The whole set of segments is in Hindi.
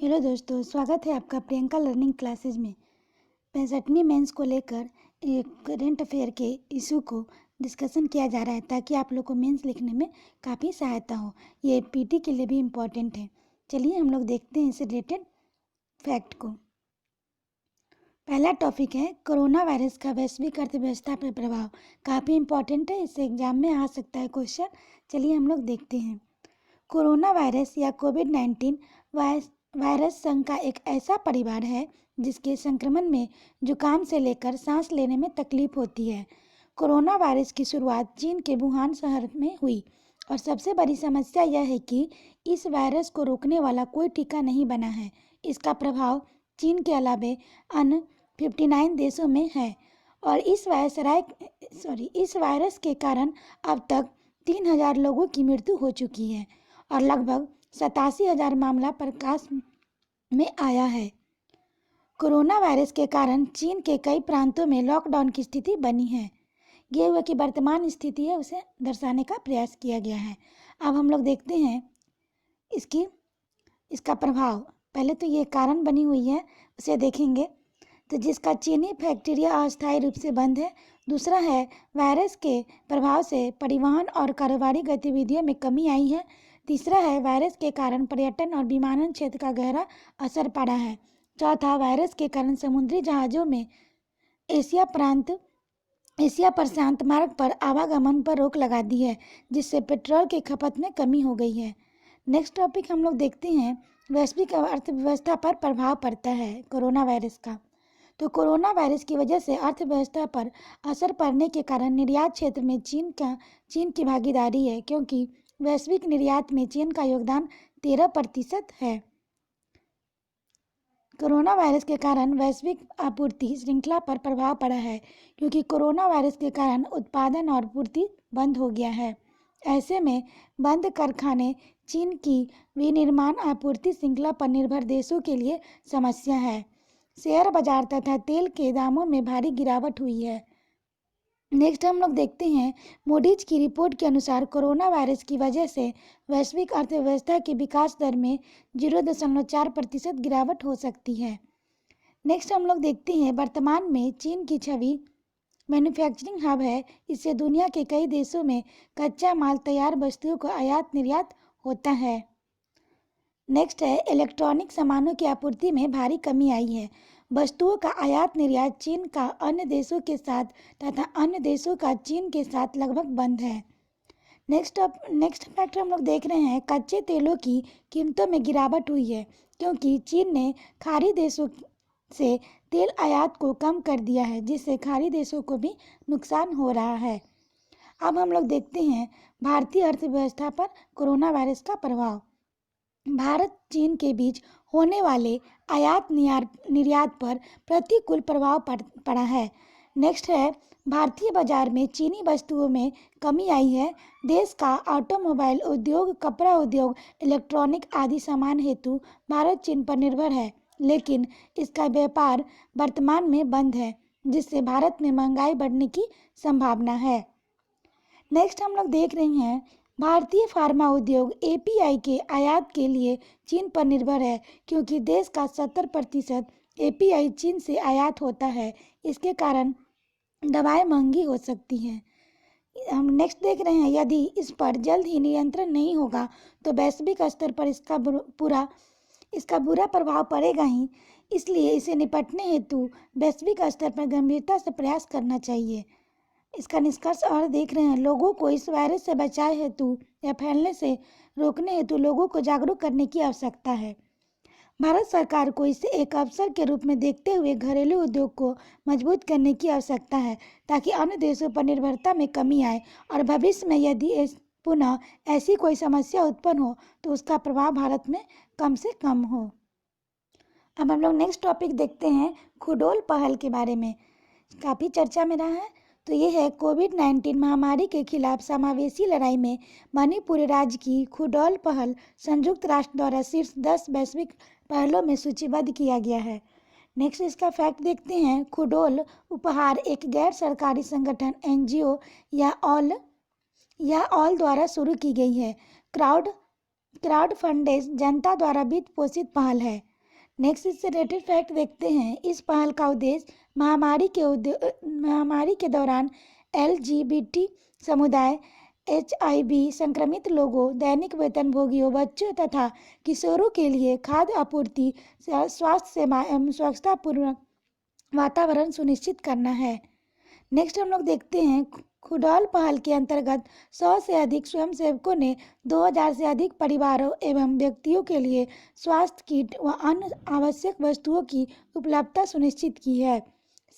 हेलो दोस्तों, स्वागत है आपका प्रियंका लर्निंग क्लासेज में। 65वीं मेंस को लेकर एक करेंट अफेयर के इशू को डिस्कशन किया जा रहा है ताकि आप लोग को मेंस लिखने में काफ़ी सहायता हो। ये पीटी के लिए भी इम्पॉर्टेंट है। चलिए हम लोग देखते हैं इससे रिलेटेड फैक्ट को। पहला टॉपिक है कोरोना वायरस का वैश्विक अर्थव्यवस्था पर प्रभाव। काफ़ी इम्पॉर्टेंट है, इससे एग्जाम में आ सकता है क्वेश्चन। चलिए हम लोग देखते हैं। कोरोना वायरस या कोविड-19 वायरस संघ का एक ऐसा परिवार है जिसके संक्रमण में जुकाम से लेकर सांस लेने में तकलीफ होती है। कोरोना वायरस की शुरुआत चीन के वुहान शहर में हुई और सबसे बड़ी समस्या यह है कि इस वायरस को रोकने वाला कोई टीका नहीं बना है। इसका प्रभाव चीन के अलावे अन्य 59 देशों में है और इस वायरस के कारण अब तक 3000 लोगों की मृत्यु हो चुकी है और लगभग 87,000 मामला प्रकाश में आया है। कोरोना वायरस के कारण चीन के कई प्रांतों में लॉकडाउन की स्थिति बनी है। ये हुआ कि वर्तमान स्थिति है उसे दर्शाने का प्रयास किया गया है। अब हम लोग देखते हैं इसका प्रभाव। पहले तो ये कारण बनी हुई है, उसे देखेंगे। तो जिसका चीनी फैक्ट्रिया अस्थायी रूप से बंद है। दूसरा है वायरस के प्रभाव से परिवहन और कारोबारी गतिविधियों में कमी आई है। तीसरा है वायरस के कारण पर्यटन और विमानन क्षेत्र का गहरा असर पड़ा है। चौथा, वायरस के कारण समुद्री जहाज़ों में एशिया प्रशांत मार्ग पर आवागमन पर रोक लगा दी है, जिससे पेट्रोल की खपत में कमी हो गई है। नेक्स्ट टॉपिक हम लोग देखते हैं, वैश्विक अर्थव्यवस्था पर प्रभाव पड़ता है कोरोना वायरस का। तो कोरोना वायरस की वजह से अर्थव्यवस्था पर असर पड़ने के कारण निर्यात क्षेत्र में चीन की भागीदारी है, क्योंकि वैश्विक निर्यात में चीन का योगदान 13% है। कोरोना वायरस के कारण वैश्विक आपूर्ति श्रृंखला पर प्रभाव पड़ा है, क्योंकि कोरोना वायरस के कारण उत्पादन और आपूर्ति बंद हो गया है। ऐसे में बंद कारखाने चीन की विनिर्माण आपूर्ति श्रृंखला पर निर्भर देशों के लिए समस्या है। शेयर बाजार तथा तेल के दामों में भारी गिरावट हुई है। नेक्स्ट हम लोग देखते हैं, मूडीज की रिपोर्ट के अनुसार कोरोना वायरस की वजह से वैश्विक अर्थव्यवस्था की विकास दर में 0.4% गिरावट हो सकती है। नेक्स्ट हम लोग देखते हैं, वर्तमान में चीन की छवि मैन्युफैक्चरिंग हब है। इससे दुनिया के कई देशों में कच्चा माल तैयार वस्तुओं को आयात निर्यात होता है। नेक्स्ट है, इलेक्ट्रॉनिक सामानों की आपूर्ति में भारी कमी आई है। वस्तुओं का आयात निर्यात चीन का अन्य देशों के साथ तथा अन्य देशों का चीन के साथ लगभग बंद है। नेक्स्ट फैक्टर हम लोग देख रहे हैं, कच्चे तेलों की कीमतों में गिरावट हुई है, क्योंकि चीन ने खाड़ी देशों से तेल आयात को कम कर दिया है, जिससे खाड़ी देशों को भी नुकसान हो रहा है। अब हम लोग देखते हैं भारतीय अर्थव्यवस्था पर कोरोना वायरस का प्रभाव। भारत चीन के बीच होने वाले आयात निर्यात पर प्रतिकूल प्रभाव पड़ा है। नेक्स्ट है, भारतीय बाजार में चीनी वस्तुओं में कमी आई है। देश का ऑटोमोबाइल उद्योग, कपड़ा उद्योग, इलेक्ट्रॉनिक आदि सामान हेतु भारत चीन पर निर्भर है, लेकिन इसका व्यापार वर्तमान में बंद है, जिससे भारत में महंगाई बढ़ने की संभावना है। नेक्स्ट हम लोग देख रहे हैं, भारतीय फार्मा उद्योग एपीआई के आयात के लिए चीन पर निर्भर है, क्योंकि देश का 70% एपीआई चीन से आयात होता है। इसके कारण दवाएं महंगी हो सकती हैं। हम नेक्स्ट देख रहे हैं, यदि इस पर जल्द ही नियंत्रण नहीं होगा तो वैश्विक स्तर पर इसका बुरा प्रभाव पड़ेगा ही। इसलिए इसे निपटने हेतु वैश्विक स्तर पर गंभीरता से प्रयास करना चाहिए। इसका निष्कर्ष और देख रहे हैं, लोगों को इस वायरस से बचाव हेतु या फैलने से रोकने हेतु लोगों को जागरूक करने की आवश्यकता है। भारत सरकार को इसे एक अवसर के रूप में देखते हुए घरेलू उद्योग को मजबूत करने की आवश्यकता है, ताकि अन्य देशों पर निर्भरता में कमी आए और भविष्य में यदि पुनः ऐसी कोई समस्या उत्पन्न हो तो उसका प्रभाव भारत में कम से कम हो। अब हम लोग नेक्स्ट टॉपिक देखते हैं, खुडोल पहल के बारे में। काफ़ी चर्चा में रहा है। तो ये है, कोविड-19 महामारी के खिलाफ समावेशी लड़ाई में मणिपुर राज्य की खुडोल पहल संयुक्त राष्ट्र द्वारा शीर्ष 10 वैश्विक पहलों में सूचीबद्ध किया गया है। नेक्स्ट इसका फैक्ट देखते हैं, खुडोल उपहार एक गैर सरकारी संगठन एनजीओ या ऑल द्वारा शुरू की गई है। क्राउड फंडेड जनता द्वारा वित्त पोषित पहल है। नेक्स्ट इससे रिलेटेड फैक्ट देखते हैं। इस पहल का उद्देश्य महामारी के दौरान LGBT समुदाय, HIV संक्रमित लोगों, दैनिक वेतनभोगियों, बच्चों तथा किशोरों के लिए खाद्य आपूर्ति, स्वास्थ्य सेवा एवं स्वच्छतापूर्वक वातावरण सुनिश्चित करना है। नेक्स्ट हम लोग देखते हैं खुडॉल पहल के अंतर्गत 100 से अधिक स्वयंसेवकों ने 2000 से अधिक परिवारों एवं व्यक्तियों के लिए स्वास्थ्य किट व अन्य आवश्यक वस्तुओं की उपलब्धता सुनिश्चित की है।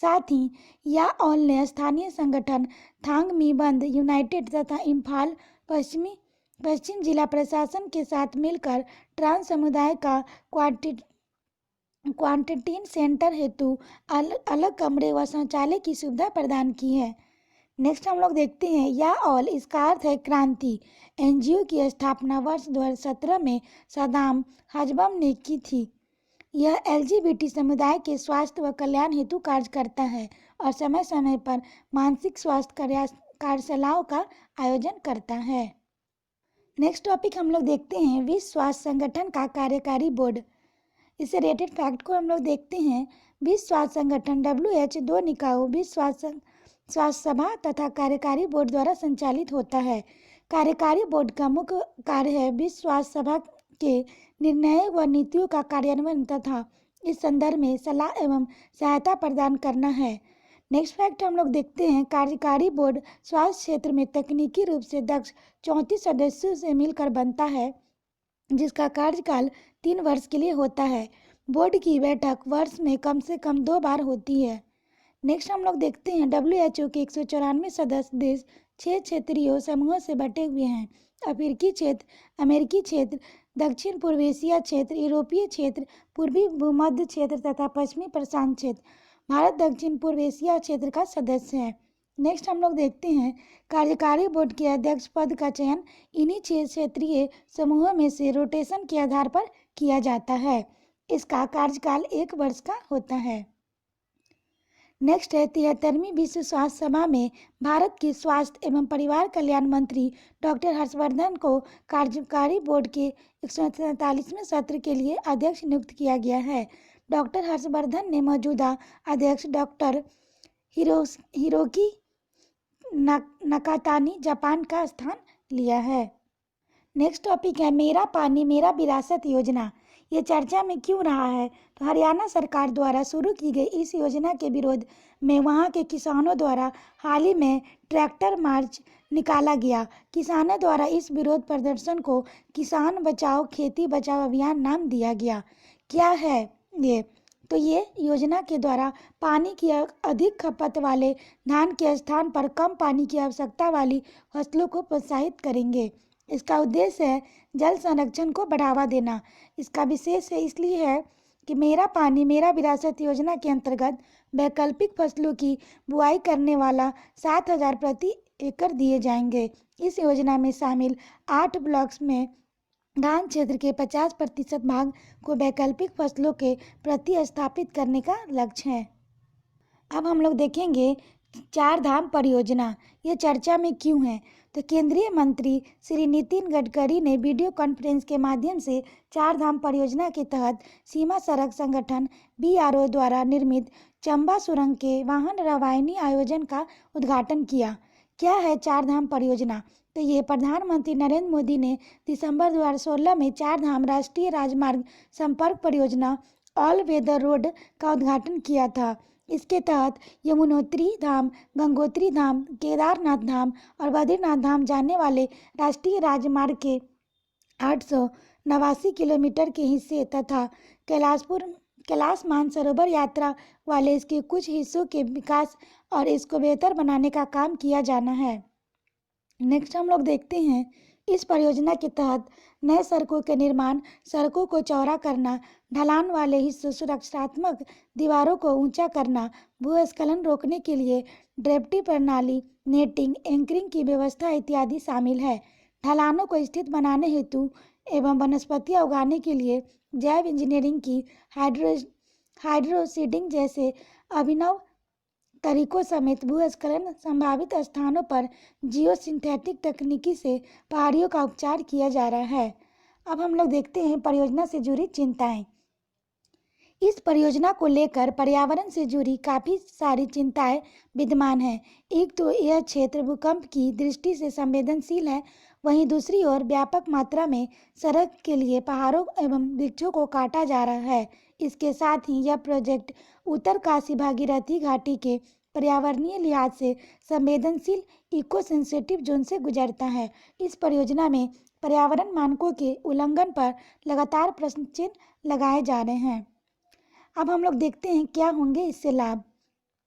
साथ ही याओल ने स्थानीय संगठन थांग बंद यूनाइटेड तथा इम्फाल पश्चिम जिला प्रशासन के साथ मिलकर ट्रांस समुदाय का क्वारंटीन सेंटर हेतु अलग कमरे व शौचालय की सुविधा प्रदान की है। नेक्स्ट हम लोग देखते हैं याओल, इसका अर्थ है क्रांति। NGO की स्थापना वर्ष 2017 में सदाम हजबम ने की थी। यह LGBT समुदाय के स्वास्थ्य व कल्याण हेतु कार्य करता है और समय समय पर मानसिक स्वास्थ्य कार्यशालाओं का आयोजन करता है। नेक्स्ट टॉपिक हम लोग देखते हैं विश्व स्वास्थ्य संगठन का कार्यकारी बोर्ड। इससे रिलेटेड फैक्ट को हम लोग देखते हैं। विश्व स्वास्थ्य संगठन WHO 2 निकायों विश्व स्वास्थ्य सभा तथा कार्यकारी बोर्ड द्वारा संचालित होता है। कार्यकारी बोर्ड का मुख्य कार्य है विश्व स्वास्थ्य सभा के निर्णय व नीतियों का कार्यान्वयन तथा इस संदर्भ में सलाह एवं सहायता प्रदान करना है। नेक्स्ट फैक्ट हम लोग देखते हैं कार्यकारी बोर्ड स्वास्थ्य क्षेत्र में तकनीकी रूप से दक्ष 34 सदस्यों से मिलकर बनता है, जिसका कार्यकाल 3 वर्ष के लिए होता है। बोर्ड की बैठक वर्ष में कम से कम 2 बार होती है। नेक्स्ट हम लोग देखते हैं WHO के 194 सदस्य देश 6 क्षेत्रीय समूहों से बटे हुए हैं। अफ्रीकी क्षेत्र, अमेरिकी क्षेत्र, दक्षिण पूर्व एशिया क्षेत्र, यूरोपीय क्षेत्र, पूर्वी भूमध्य क्षेत्र तथा पश्चिमी प्रशांत क्षेत्र। भारत दक्षिण पूर्व एशिया क्षेत्र का सदस्य है। नेक्स्ट हम लोग देखते हैं कार्यकारी बोर्ड के अध्यक्ष पद का चयन इन्हीं 6 क्षेत्रीय समूहों में से रोटेशन के आधार पर किया जाता है। इसका कार्यकाल 1 वर्ष का होता है। नेक्स्ट है 73वीं विश्व स्वास्थ्य सभा में भारत के स्वास्थ्य एवं परिवार कल्याण मंत्री डॉक्टर हर्षवर्धन को कार्यकारी बोर्ड के 147वें सत्र के लिए अध्यक्ष नियुक्त किया गया है। डॉक्टर हर्षवर्धन ने मौजूदा अध्यक्ष डॉक्टर हिरोकी नकातानी जापान का स्थान लिया है। नेक्स्ट टॉपिक है मेरा पानी मेरा विरासत योजना। ये चर्चा में क्यों रहा है? तो हरियाणा सरकार द्वारा शुरू की गई इस योजना के विरोध में वहां के किसानों द्वारा हाल ही में ट्रैक्टर मार्च निकाला गया। किसानों द्वारा इस विरोध प्रदर्शन को किसान बचाओ खेती बचाओ अभियान नाम दिया गया। क्या है ये? तो ये योजना के द्वारा पानी की अधिक खपत वाले धान के स्थान पर कम पानी की आवश्यकता वाली फसलों को प्रोत्साहित करेंगे। इसका उद्देश्य है जल संरक्षण को बढ़ावा देना। इसका विशेष है इसलिए है कि मेरा पानी मेरा विरासत योजना के अंतर्गत वैकल्पिक फसलों की बुआई करने वाला 7,000 प्रति एकड़ दिए जाएंगे। इस योजना में शामिल 8 ब्लॉक्स में धान क्षेत्र के 50% भाग को वैकल्पिक फसलों के प्रति स्थापित करने का लक्ष्य है। अब हम लोग देखेंगे 4 धाम परियोजना, ये चर्चा में क्यों है? तो केंद्रीय मंत्री श्री नितिन गडकरी ने वीडियो कॉन्फ्रेंस के माध्यम से 4 धाम परियोजना के तहत सीमा सड़क संगठन BRO द्वारा निर्मित चंबा सुरंग के वाहन रवायनी आयोजन का उद्घाटन किया। क्या है 4 धाम परियोजना? तो ये प्रधानमंत्री नरेंद्र मोदी ने दिसंबर 2016 में 4 धाम राष्ट्रीय राजमार्ग संपर्क परियोजना ऑल वेदर रोड का उद्घाटन किया था। इसके तहत यमुनोत्री धाम, गंगोत्री धाम, केदारनाथ धाम और बद्रीनाथ धाम जाने वाले राष्ट्रीय राजमार्ग के 889 किलोमीटर के हिस्से तथा कैलाश मानसरोवर यात्रा वाले इसके कुछ हिस्सों के विकास और इसको बेहतर बनाने का काम किया जाना है। नेक्स्ट हम लोग देखते हैं इस परियोजना के तहत नए सड़कों के निर्माण, सड़कों को चौड़ा करना, ढलान वाले हिस्सों सुरक्षात्मक दीवारों को ऊंचा करना, भूस्खलन रोकने के लिए ड्रेफ्टी प्रणाली, नेटिंग, एंकरिंग की व्यवस्था इत्यादि शामिल है। ढलानों को स्थिर बनाने हेतु एवं वनस्पतियां उगाने के लिए जैव इंजीनियरिंग की हाइड्रोसीडिंग जैसे अभिनव तरीकों समेत भूस्खलन संभावित स्थानों पर जियो सिंथेटिक तकनीकी से पहाड़ियों का उपचार किया जा रहा है। अब हम लोग देखते हैं परियोजना से जुड़ी चिंताएं। इस परियोजना को लेकर पर्यावरण से जुड़ी काफ़ी सारी चिंताएं विद्यमान हैं। एक तो यह क्षेत्र भूकंप की दृष्टि से संवेदनशील है, वहीं दूसरी ओर व्यापक मात्रा में सड़क के लिए पहाड़ों एवं वृक्षों को काटा जा रहा है। इसके साथ ही यह प्रोजेक्ट उत्तरकाशी भागीरथी घाटी के पर्यावरणीय लिहाज से संवेदनशील इको सेंसिटिव जोन से गुजरता है। इस परियोजना में पर्यावरण मानकों के उल्लंघन पर लगातार प्रश्न चिन्ह लगाए जा रहे हैं। अब हम लोग देखते हैं क्या होंगे इससे लाभ।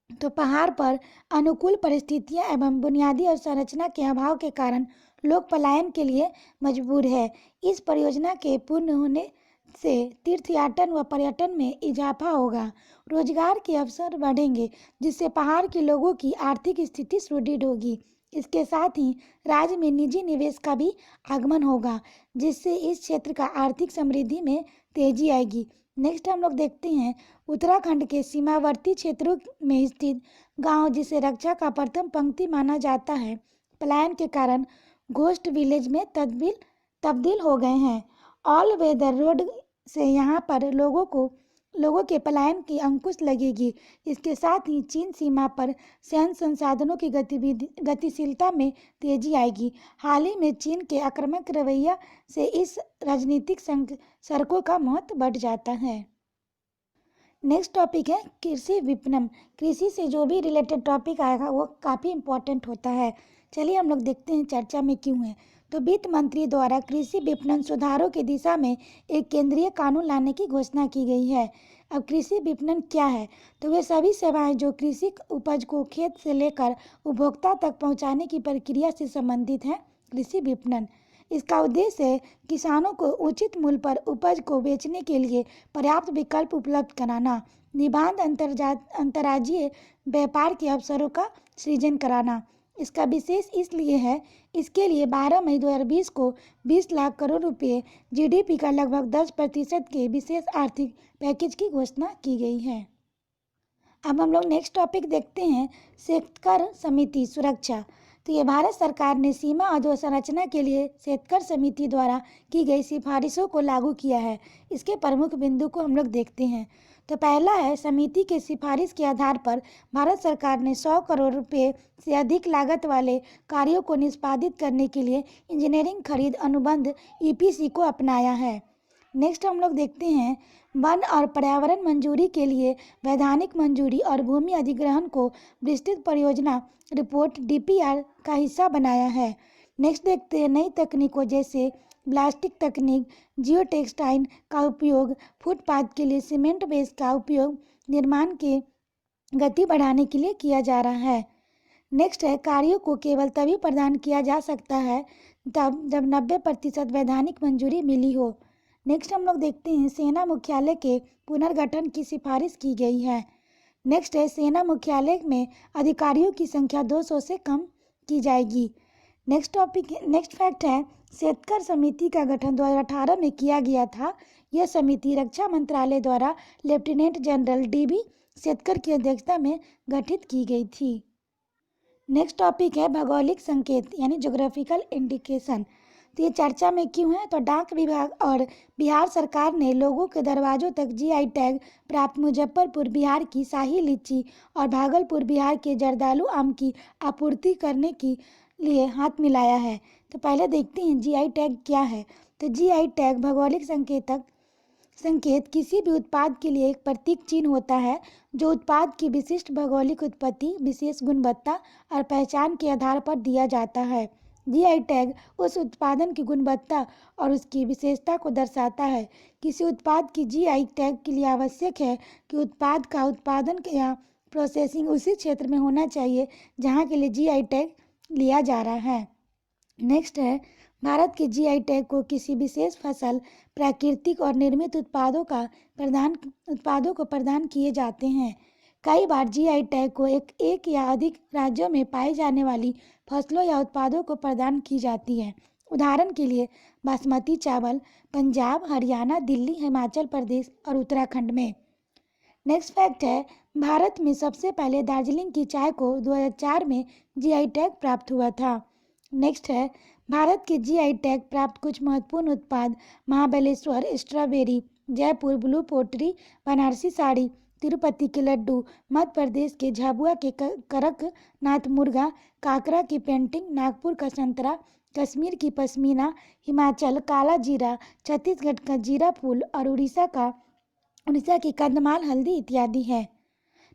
तो पहाड़ पर अनुकूल परिस्थितियां एवं बुनियादी अवसंरचना के अभाव के कारण लोग पलायन के लिए मजबूर है। इस परियोजना के पूर्ण होने से तीर्थयाटन व पर्यटन में इजाफा होगा, रोजगार के अवसर बढ़ेंगे, जिससे पहाड़ के लोगों की आर्थिक स्थिति सुदृढ़ होगी। इसके साथ ही राज्य में निजी निवेश का भी आगमन होगा, जिससे इस क्षेत्र का आर्थिक समृद्धि में तेजी आएगी। नेक्स्ट हम लोग देखते हैं उत्तराखंड के सीमावर्ती क्षेत्रों में स्थित गांव, जिसे रक्षा का प्रथम पंक्ति माना जाता है, पलायन के कारण घोस्ट विलेज में तब्दील हो गए हैं। ऑल वेदर रोड से यहां पर लोगों के पलायन की अंकुश लगेगी। इसके साथ ही चीन सीमा पर सैन्य संसाधनों की गतिशीलता में तेजी आएगी। हाल ही में चीन के आक्रामक रवैया से इस राजनीतिक सड़कों का महत्व बढ़ जाता है। नेक्स्ट टॉपिक है कृषि विपणन। कृषि से जो भी रिलेटेड टॉपिक आएगा वो काफ़ी इंपॉर्टेंट होता है। चलिए हम लोग देखते हैं चर्चा में क्यों है। तो वित्त मंत्री द्वारा कृषि विपणन सुधारों की दिशा में एक केंद्रीय कानून लाने की घोषणा की गई है। अब कृषि विपणन क्या है? तो वे सभी सेवाएं जो कृषि उपज को खेत से लेकर उपभोक्ता तक पहुंचाने की प्रक्रिया से संबंधित हैं, कृषि विपणन। इसका उद्देश्य है किसानों को उचित मूल्य पर उपज को बेचने के लिए पर्याप्त विकल्प उपलब्ध कराना, निर्बाध अंतर्राज्यीय व्यापार के अवसरों का सृजन कराना। इसका विशेष इसलिए है, इसके लिए 12 मई 2020 को 20 लाख करोड़ रुपए जीडीपी का लगभग 10% के विशेष आर्थिक पैकेज की घोषणा की गई है। अब हम लोग नेक्स्ट टॉपिक देखते हैं शेतकर समिति सुरक्षा। तो ये भारत सरकार ने सीमा अधोसंरचना के लिए शेतकर समिति द्वारा की गई सिफारिशों को लागू किया है। इसके प्रमुख बिंदु को हम लोग देखते हैं। तो पहला है, समिति के सिफारिश के आधार पर भारत सरकार ने 100 करोड़ रुपए से अधिक लागत वाले कार्यों को निष्पादित करने के लिए इंजीनियरिंग खरीद अनुबंध ईपीसी को अपनाया है। नेक्स्ट हम लोग देखते हैं वन और पर्यावरण मंजूरी के लिए वैधानिक मंजूरी और भूमि अधिग्रहण को विस्तृत परियोजना रिपोर्ट डीपीआर का हिस्सा बनाया है। नेक्स्ट देखते हैं नई तकनीकों जैसे प्लास्टिक तकनीक, जियो टेक्सटाइल का उपयोग, फुटपाथ के लिए सीमेंट बेस का उपयोग निर्माण के गति बढ़ाने के लिए किया जा रहा है। नेक्स्ट है, कार्यों को केवल तभी प्रदान किया जा सकता है तब जब 90% वैधानिक मंजूरी मिली हो। नेक्स्ट हम लोग देखते हैं सेना मुख्यालय के पुनर्गठन की सिफारिश की गई है। नेक्स्ट है, सेना मुख्यालय में अधिकारियों की संख्या 200 से कम की जाएगी। नेक्स्ट फैक्ट है, शेतकर समिति का गठन 2018 में किया गया था। यह समिति रक्षा मंत्रालय द्वारा लेफ्टिनेंट जनरल डीबी शेतकर की अध्यक्षता में गठित की गई थी। नेक्स्ट टॉपिक है भौगोलिक संकेत यानी ज्योग्राफिकल इंडिकेशन। तो ये चर्चा में क्यों है? तो डाक विभाग और बिहार सरकार ने लोगों के दरवाजों तक जीआई टैग प्राप्त मुजफ्फरपुर बिहार की शाही लीची और भागलपुर बिहार के जर्दालू आम की आपूर्ति करने के लिए हाथ मिलाया है। तो पहले देखते हैं जीआई टैग क्या है। तो जीआई टैग भौगोलिक संकेत किसी भी उत्पाद के लिए एक प्रतीक चिन्ह होता है जो उत्पाद की विशिष्ट भौगोलिक उत्पत्ति, विशेष गुणवत्ता और पहचान के आधार पर दिया जाता है। जीआई टैग उस उत्पादन की गुणवत्ता और उसकी विशेषता को दर्शाता है। किसी उत्पाद की जीआई टैग के लिए आवश्यक है कि उत्पाद का उत्पादन या प्रोसेसिंग उसी क्षेत्र में होना चाहिए जहां के लिए जीआई टैग लिया जा रहा है। नेक्स्ट है, भारत के जीआई टैग को किसी विशेष फसल, प्राकृतिक और निर्मित उत्पादों को प्रदान किए जाते हैं। कई बार जीआई टैग को एक या अधिक राज्यों में पाई जाने वाली फसलों या उत्पादों को प्रदान की जाती है। उदाहरण के लिए बासमती चावल पंजाब, हरियाणा, दिल्ली, हिमाचल प्रदेश और उत्तराखंड में। नेक्स्ट फैक्ट है, भारत में सबसे पहले दार्जिलिंग की चाय को 2004 में जीआई टैग प्राप्त हुआ था। नेक्स्ट है, भारत के जीआई टैग प्राप्त कुछ महत्वपूर्ण उत्पाद Mahabaleshwar strawberry, Jaipur blue pottery, Banarasi sari, Tirupati के लड्डू, मध्य प्रदेश के झाबुआ के कड़कनाथ मुर्गा, काकरा की पेंटिंग, नागपुर का संतरा, कश्मीर की पश्मीना, हिमाचल काला जीरा, छत्तीसगढ़ का जीरा फूल और उड़ीसा की कंधमाल हल्दी इत्यादि है।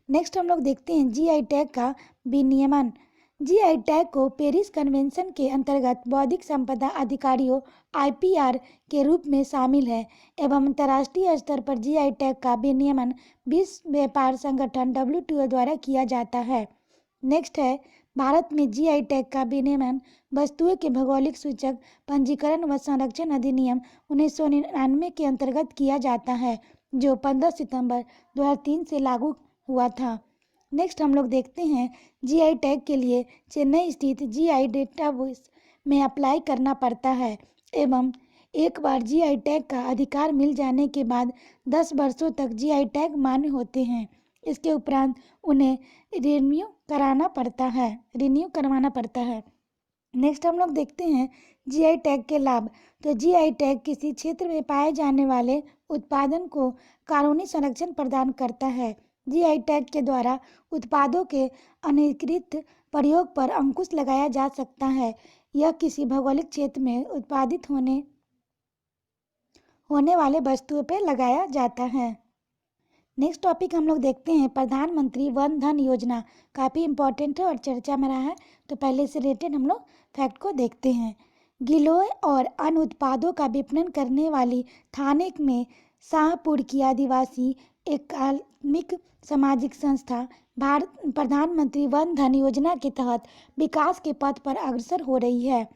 नेक्स्ट हम लोग देखते हैं जीआई टैग का विनियमन। जीआई टैग को पेरिस कन्वेंशन के अंतर्गत बौद्धिक संपदा अधिकारियों आईपीआर के रूप में शामिल है एवं अंतर्राष्ट्रीय स्तर पर जीआई टैग का विनियमन विश्व व्यापार संगठन डब्ल्यूटीओ द्वारा किया जाता है। नेक्स्ट है भारत में जीआई टैग का विनियमन वस्तुओं के भौगोलिक सूचक पंजीकरण व संरक्षण अधिनियम 1999 के अंतर्गत किया जाता है, जो 15 सितंबर 2003 से लागू हुआ था। नेक्स्ट हम लोग देखते हैं जीआई टैग के लिए चेन्नई स्थित जीआई डेटाबेस में अप्लाई करना पड़ता है एवं एक बार जीआई टैग का अधिकार मिल जाने के बाद 10 वर्षों तक जीआई टैग मान्य होते हैं। इसके उपरांत उन्हें रिन्यू करवाना पड़ता है। नेक्स्ट हम लोग देखते हैं जीआई टैग के लाभ। तो जीआई टैग किसी क्षेत्र में पाए जाने वाले उत्पादन को कानूनी संरक्षण प्रदान करता है। जीआई टैग के द्वारा उत्पादों के अनधिकृत प्रयोग पर अंकुश लगाया जा सकता है। यह किसी भौगोलिक क्षेत्र में उत्पादित होने वाले वस्तुओं पर लगाया जाता है। नेक्स्ट टॉपिक हम लोग देखते हैं प्रधानमंत्री वन धन योजना। काफ़ी इंपॉर्टेंट है और चर्चा में रहा है। तो पहले से रिलेटेड हम लोग फैक्ट को देखते हैं। गिलोय और अन्य उत्पादों का विपणन करने वाली थाने में शाहपुर की आदिवासी एकात्मिक सामाजिक संस्था भारत प्रधानमंत्री वन धन योजना के तहत विकास के पथ पर अग्रसर हो रही है।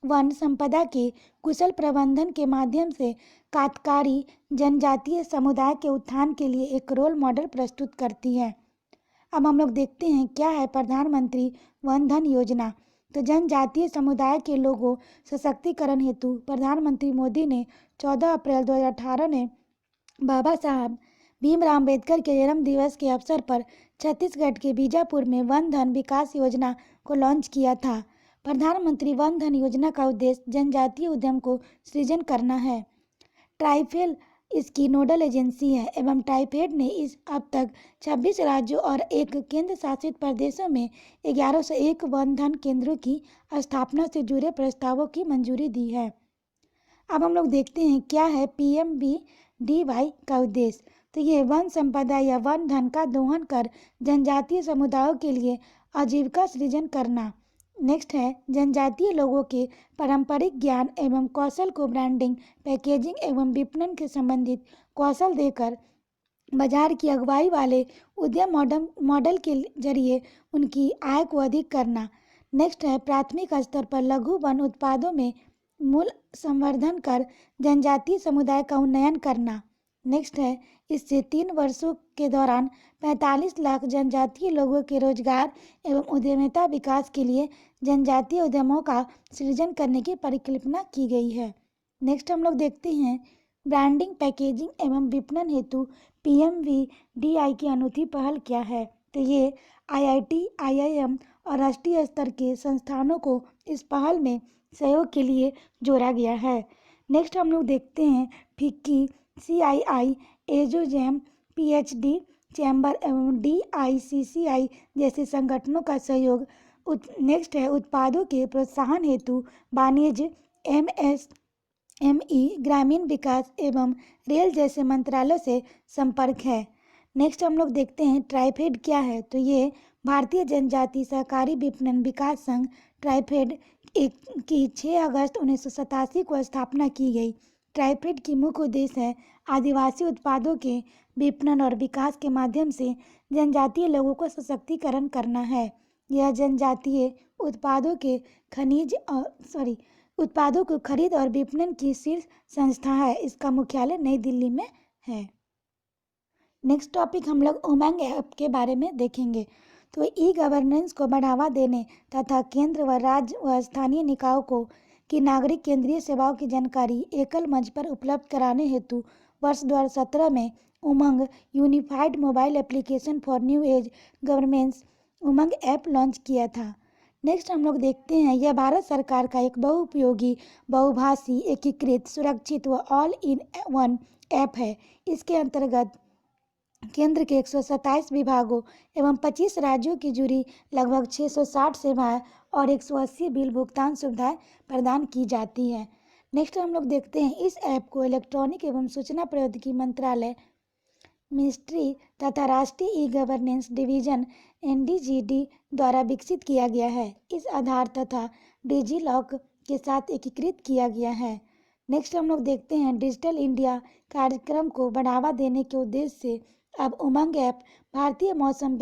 वन संपदा के कुशल प्रबंधन के माध्यम से काश्तकारी जनजातीय समुदाय के उत्थान के लिए एक रोल मॉडल प्रस्तुत करती है। अब हम लोग देखते हैं क्या है प्रधानमंत्री वन धन योजना। तो जनजातीय समुदाय के लोगों सशक्तिकरण हेतु प्रधानमंत्री मोदी ने 14 अप्रैल 2018 ने बाबा साहब भीमराव अम्बेडकर के जन्म दिवस के अवसर पर छत्तीसगढ़ के बीजापुर में वन धन विकास योजना को लॉन्च किया था। प्रधानमंत्री वन धन योजना का उद्देश्य जनजातीय उद्यम को सृजन करना है। ट्राइफेड इसकी नोडल एजेंसी है एवं ट्राइफेड ने इस अब तक 26 राज्यों और एक केंद्र शासित प्रदेशों में 1101 वन धन केंद्रों की स्थापना से जुड़े प्रस्तावों की मंजूरी दी है। अब हम लोग देखते हैं क्या है पीएमबीडीवाई का उद्देश्य। तो ये वन संपदा या वन धन का दोहन कर जनजातीय समुदायों के लिए आजीविका सृजन करना। नेक्स्ट है जनजातीय लोगों के पारंपरिक ज्ञान एवं कौशल को ब्रांडिंग, पैकेजिंग एवं विपणन के संबंधित कौशल देकर बाजार की अगुवाई वाले उद्यम मॉडल के जरिए उनकी आय को अधिक करना। नेक्स्ट है प्राथमिक स्तर पर लघु वन उत्पादों में मूल्य संवर्धन कर जनजातीय समुदाय का उन्नयन करना। नेक्स्ट है इससे 3 वर्षों के दौरान 45 लाख जनजातीय लोगों के रोजगार एवं उद्यमिता विकास के लिए जनजातीय उद्यमों का सृजन करने की परिकल्पना की गई है। नेक्स्ट हम लोग देखते हैं ब्रांडिंग, पैकेजिंग एवं विपणन हेतु पीएमवीडीआई की अनूठी पहल क्या है। तो ये आईआईटी, आईआईएम और राष्ट्रीय स्तर के संस्थानों को इस पहल में सहयोग के लिए जोड़ा गया है। नेक्स्ट हम लोग देखते हैं फिक्की, सीआईआई, एजोजैम, पीएचडी चैम्बर एवं डीआईसीसीआई जैसे संगठनों का सहयोग। नेक्स्ट है उत्पादों के प्रोत्साहन हेतु वाणिज्य, एमएसएमई, ग्रामीण विकास एवं रेल जैसे मंत्रालयों से संपर्क है। नेक्स्ट हम लोग देखते हैं ट्राइफेड क्या है। तो ये भारतीय जनजाति सहकारी विपणन विकास संघ ट्राइफेड की 6 अगस्त 1987 को स्थापना की गई। ट्राइफेड की मुख्य उद्देश्य है आदिवासी उत्पादों के विपणन और विकास के माध्यम से जनजातीय लोगों को सशक्तिकरण करना है। यह जनजातीय उत्पादों को खरीद और विपणन की शीर्ष संस्था है। इसका मुख्यालय नई दिल्ली में है। नेक्स्ट टॉपिक हम लोग उमंग ऐप के बारे में देखेंगे। तो ई गवर्नेंस को बढ़ावा देने तथा केंद्र व राज्य व स्थानीय निकायों को कि नागरिक केंद्रीय सेवाओं की जानकारी एकल मंच पर उपलब्ध कराने हेतु वर्ष 2017 में Umang unified mobile application for new age governance Umang app launch किया था। नेक्स्ट हम लोग देखते हैं, यह भारत सरकार का एक बहुउपयोगी, बहुभाषी, एकीकृत, सुरक्षित व ऑल इन वन ऐप है। इसके अंतर्गत केंद्र के 127 विभागों एवं 25 राज्यों की जुड़ी लगभग 660 सेवाएं और 180 बिल भुगतान सुविधाएं प्रदान की जाती है। नेक्स्ट हम लोग देखते हैं, इस ऐप को इलेक्ट्रॉनिक एवं सूचना प्रौद्योगिकी मंत्रालय, मिनिस्ट्री तथा राष्ट्रीय ई गवर्नेंस डिवीजन एनडीजीडी द्वारा विकसित किया गया है। इस आधार तथा डिजी लॉक के साथ एकीकृत किया गया है। नेक्स्ट हम लोग देखते हैं, डिजिटल इंडिया कार्यक्रम को बढ़ावा देने के उद्देश्य से अब उमंग ऐप भारतीय मौसम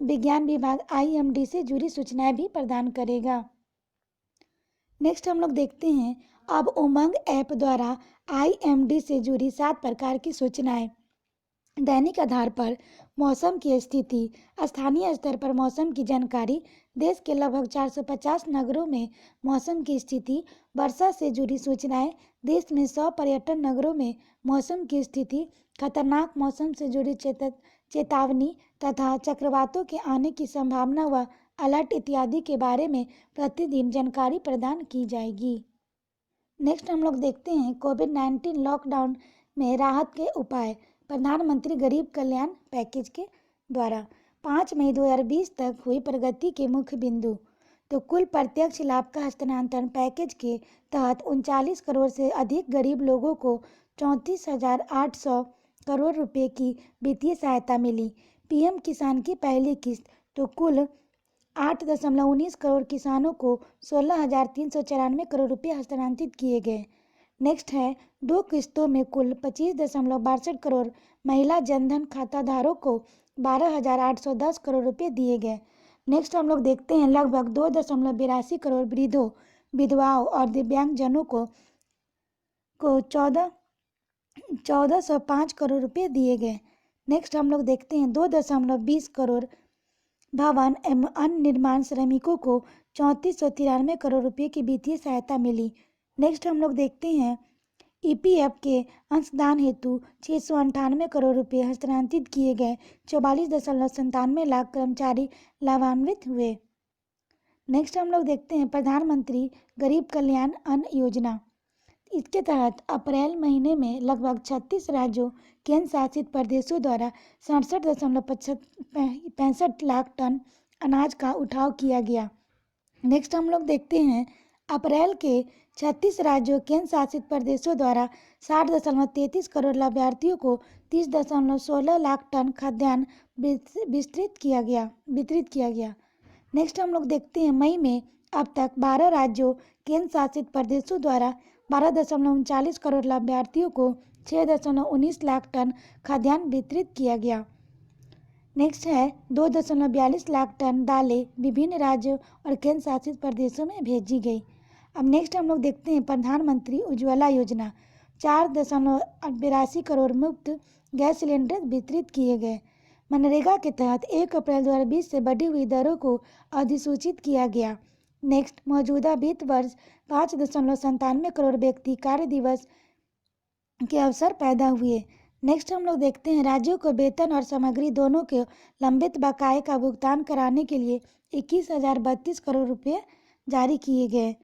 विज्ञान विभाग IMD से जुड़ी सूचनाएं भी प्रदान करेगा। नेक्स्ट हम लोग देखते हैं, अब उमंग ऐप द्वारा IMD से जुड़ी 7 प्रकार की सूचनाएं दैनिक आधार पर मौसम की स्थिति, स्थानीय स्तर पर मौसम की जानकारी, देश के लगभग 450 नगरों में मौसम की स्थिति, वर्षा से जुड़ी सूचनाएं, देश में 100 पर्यटन नगरों में मौसम की स्थिति, खतरनाक मौसम से जुड़ी चेतावनी तथा चक्रवातों के आने की संभावना व अलर्ट इत्यादि के बारे में प्रतिदिन जानकारी प्रदान की जाएगी। नेक्स्ट हम लोग देखते हैं, कोविड-19 लॉकडाउन में राहत के उपाय प्रधानमंत्री गरीब कल्याण पैकेज के द्वारा 5 मई 2020 तक हुई प्रगति के मुख्य बिंदु। तो कुल प्रत्यक्ष लाभ का हस्तांतरण पैकेज के तहत 39 करोड़ से अधिक गरीब लोगों को 34,800 करोड़ रुपए की वित्तीय सहायता मिली। PM किसान की पहली किस्त तो कुल 8.19 करोड़ किसानों को 16,394 करोड़ रुपए हस्तांतरित किए गए। नेक्स्ट है, 2 किस्तों में कुल 25.62 करोड़ महिला जनधन खाताधारकों को 12,810 करोड़ रुपए दिए गए। नेक्स्ट हम लोग देखते हैं, लगभग 2.82 करोड़ वृद्धों, विधवाओं और दिव्यांगजनों को 1405 करोड़ रुपए दिए गए। नेक्स्ट हम लोग देखते हैं, 2.20 करोड़ भवन एवं अन्य निर्माण श्रमिकों को 3493 करोड़ रुपए की वित्तीय सहायता मिली। नेक्स्ट हम लोग देखते हैं, EPF के अंशदान हेतु 698 करोड़ रुपए हस्तांतरित किए गए। 44.97 लाख कर्मचारी लाभान्वित हुए। नेक्स्ट हम लोग देखते हैं, प्रधानमंत्री गरीब कल्याण अन्न योजना। इसके तहत अप्रैल महीने में लगभग 36 राज्यों, केंद्र शासित प्रदेशों द्वारा 67.65 लाख टन अनाज का उठाव किया गया। नेक्स्ट हम लोग देखते हैं, अप्रैल के 36 राज्यों, केंद्र शासित प्रदेशों द्वारा 60.33 करोड़ लाभार्थियों को 30.16 लाख टन खाद्यान्न वितरित किया गया। नेक्स्ट हम लोग देखते हैं, मई में अब तक 12 राज्यों, केंद्र शासित प्रदेशों द्वारा 12.39 करोड़ लाभार्थियों को 6.19 लाख टन खाद्यान्न वितरित किया गया। नेक्स्ट है, 2.42 लाख टन दालें विभिन्न राज्यों और केंद्र शासित प्रदेशों में भेजी गई। अब नेक्स्ट हम लोग देखते हैं, प्रधानमंत्री उज्ज्वला योजना। 4.82 करोड़ मुफ्त गैस सिलेंडर वितरित किए गए। मनरेगा के तहत 1 अप्रैल 2020 से बढ़ी हुई दरों को अधिसूचित किया गया। नेक्स्ट, मौजूदा वित्त वर्ष 5.97 करोड़ व्यक्ति कार्य दिवस के अवसर पैदा हुए। नेक्स्ट हम लोग देखते हैं, राज्यों को वेतन और सामग्री दोनों के लंबित बकाये का भुगतान कराने के लिए 21,032 करोड़ रुपए जारी किए गए।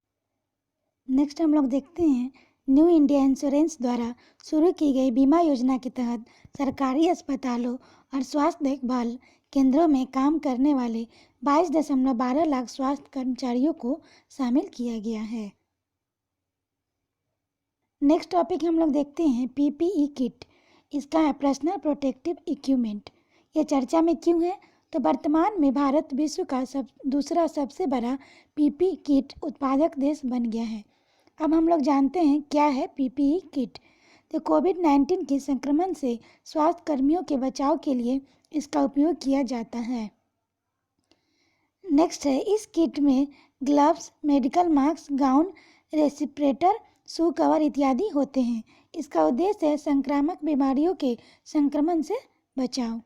नेक्स्ट हम लोग देखते हैं, न्यू इंडिया इंश्योरेंस द्वारा शुरू की गई बीमा योजना के तहत सरकारी अस्पतालों और स्वास्थ्य देखभाल केंद्रों में काम करने वाले 22.12 लाख स्वास्थ्य कर्मचारियों को शामिल किया गया है। नेक्स्ट टॉपिक हम लोग देखते हैं, PPE किट। इसका है पर्सनल प्रोटेक्टिव इक्विपमेंट। ये चर्चा में क्यों है? तो वर्तमान में भारत विश्व का दूसरा सबसे बड़ा PPE किट उत्पादक देश बन गया है। अब हम लोग जानते हैं क्या है PPE किट। तो कोविड-19 के संक्रमण से स्वास्थ्य कर्मियों के बचाव के लिए इसका उपयोग किया जाता है। नेक्स्ट है, इस किट में gloves, medical mask, gown, respirator, shoe cover इत्यादि होते हैं। इसका उद्देश्य है संक्रामक बीमारियों के संक्रमण से बचाव।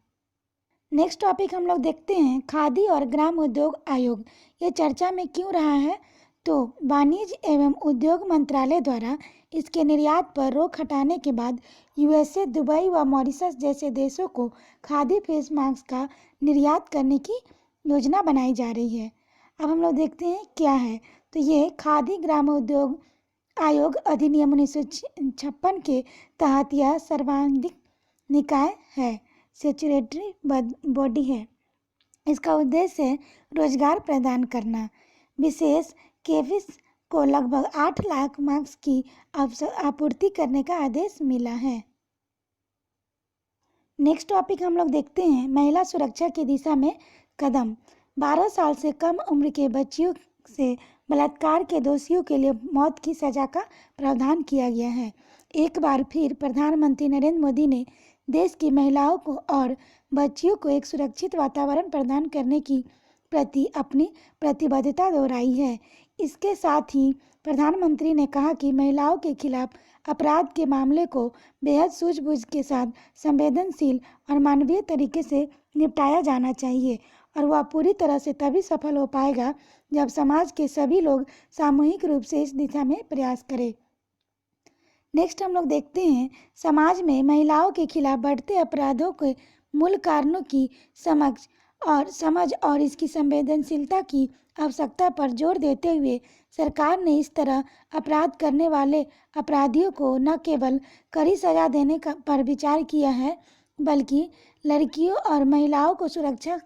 नेक्स्ट टॉपिक हम लोग देखते हैं, खादी और ग्राम उद्योग आयोग। ये चर्चा में क्यों रहा है? तो वाणिज्य एवं उद्योग मंत्रालय द्वारा इसके निर्यात पर रोक हटाने के बाद USA, दुबई व मॉरिशस जैसे देशों को खादी फेस मास्क का निर्यात करने की योजना बनाई जा रही है। अब हम लोग देखते हैं क्या है। तो ये खादी ग्रामोद्योग आयोग अधिनियम 1956 के तहत यह सर्वाधिक निकाय है, स्टैट्यूटरी बॉडी है। इसका उद्देश्य है रोजगार प्रदान करना। विशेष केविस को लगभग 8 लाख मार्क्स की आपूर्ति करने का आदेश मिला है। नेक्स्ट टॉपिक हम लोग देखते हैं महिला सुरक्षा की दिशा में कदम। 12 साल से कम उम्र के बच्चियों से बलात्कार के दोषियों के लिए मौत की सजा का प्रावधान किया गया है। एक बार फिर प्रधानमंत्री नरेंद्र मोदी ने देश की महिलाओं को और बच्चियों को एक सुरक्षित वातावरण प्रदान करने की प्रति अपनी प्रतिबद्धता दोहराई है। इसके साथ ही प्रधानमंत्री ने कहा कि महिलाओं के खिलाफ अपराध के मामले को बेहद सूझबूझ के साथ संवेदनशील और मानवीय तरीके से निपटाया जाना चाहिए और वह पूरी तरह से तभी सफल हो पाएगा जब समाज के सभी लोग सामूहिक रूप से इस दिशा में प्रयास करें। नेक्स्ट हम लोग देखते हैं समाज में महिलाओं के खिलाफ बढ़ते अपराधों के मूल कारणों की समझ और इसकी संवेदनशीलता की आवश्यकता पर जोर देते हुए सरकार ने इस तरह अपराध करने वाले अपराधियों को न केवल कड़ी सजा देने पर विचार किया है, बल्कि लड़कियों और महिलाओं को सुरक्षा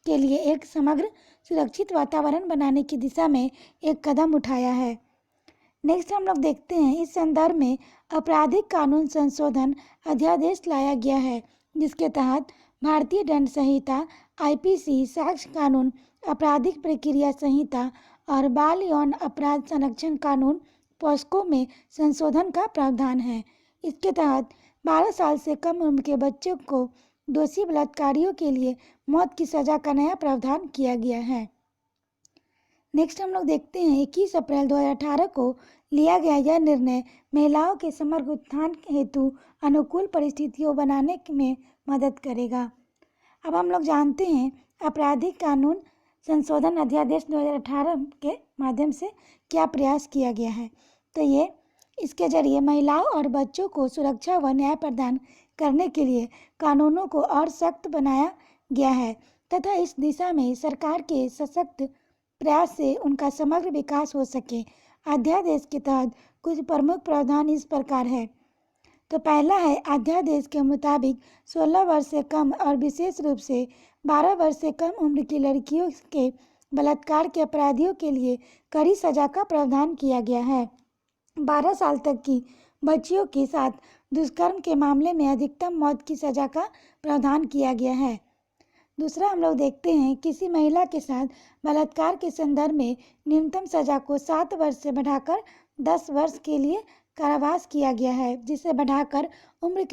के लिए एक समग्र सुरक्षित वातावरण बनाने की दिशा में एक कदम उठाया है। नेक्स्ट हम लोग देखते हैं इस संदर्भ में आपराधिक कानून संशोधन अध्यादेश लाया गया है, जिसके तहत भारतीय दंड संहिता, आईपीसी, साक्ष्य कानून, आपराधिक प्रक्रिया संहिता और बाल यौन अपराध संरक्षण कानून पॉस्को में संशोधन का प्रावधान है। इसके तहत 12 साल से कम उम्र के बच्चों को दोषी बलात्कारियों के लिए मौत की सजा का नया प्रावधान किया गया है। नेक्स्ट हम लोग देखते हैं 21 अप्रैल 2018 को लिया गया यह निर्णय महिलाओं के समग्र उत्थान हेतु अनुकूल परिस्थितियों बनाने में मदद करेगा। अब हम लोग जानते हैं आपराधिक कानून संशोधन अध्यादेश 2018 के माध्यम से क्या प्रयास किया गया है। तो ये इसके जरिए महिलाओं और बच्चों को सुरक्षा व न्याय प्रदान करने के लिए कानूनों को और सख्त बनाया गया है तथा इस दिशा में सरकार के सशक्त प्रयास से उनका समग्र विकास हो सके। अध्यादेश के तहत कुछ प्रमुख प्रावधान इस प्रकार है। तो पहला है, अध्यादेश के मुताबिक 16 वर्ष से कम और विशेष रूप से 12 वर्ष से कम उम्र की लड़कियों के बलात्कार के अपराधियों के लिए कड़ी सजा का प्रावधान किया गया है। 12 साल तक की बच्चियों के साथ दुष्कर्म के मामले में अधिकतम मौत की सजा का प्रावधान किया गया है। दूसरा हम लोग देखते हैं किसी महिला के साथ बलात्कार के संदर्भ में न्यूनतम सजा को 7 वर्ष से बढ़ाकर 10 वर्ष के लिए कारावास किया गया है, जिसे बढ़ाकर उम्र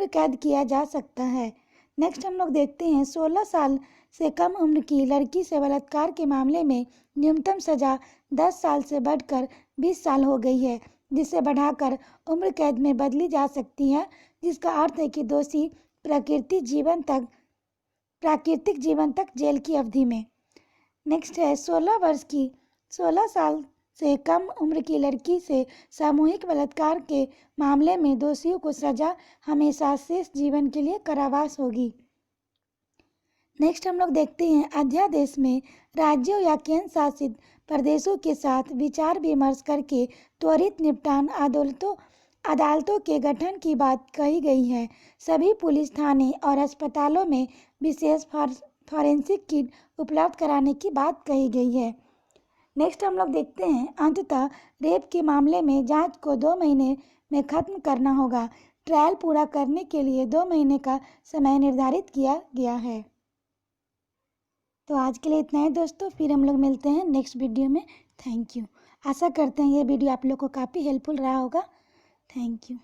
कैद किया जा सकता है। नेक्स्ट हम लोग देखते हैं 16 साल से कम उम्र की लड़की से बलात्कार के मामले में न्यूनतम सजा 10 साल से बढ़कर 20 साल हो गई है, जिसे बढ़ाकर उम्र कैद में बदली जा सकती है, जिसका अर्थ है कि दोषी प्राकृतिक जीवन तक जेल की अवधि में। नेक्स्ट है 16 साल से कम उम्र की लड़की से सामूहिक बलात्कार के मामले में दोषियों को सजा हमेशा शेष जीवन के लिए कारावास होगी। नेक्स्ट हम लोग देखते हैं अध्यादेश में राज्यों या केंद्र शासित प्रदेशों के साथ विचार विमर्श करके त्वरित निपटान अदालतों के गठन की बात कही गई है। सभी पुलिस थाने और अस्पतालों में विशेष फॉरेंसिक किट उपलब्ध कराने की बात कही गई है। नेक्स्ट हम लोग देखते हैं अंततः रेप के मामले में जांच को 2 महीने में खत्म करना होगा। ट्रायल पूरा करने के लिए 2 महीने का समय निर्धारित किया गया है। तो आज के लिए इतना ही दोस्तों, फिर हम लोग मिलते हैं नेक्स्ट वीडियो में। Thank you. आशा करते हैं ये वीडियो आप लोग को काफ़ी हेल्पफुल रहा होगा। Thank you.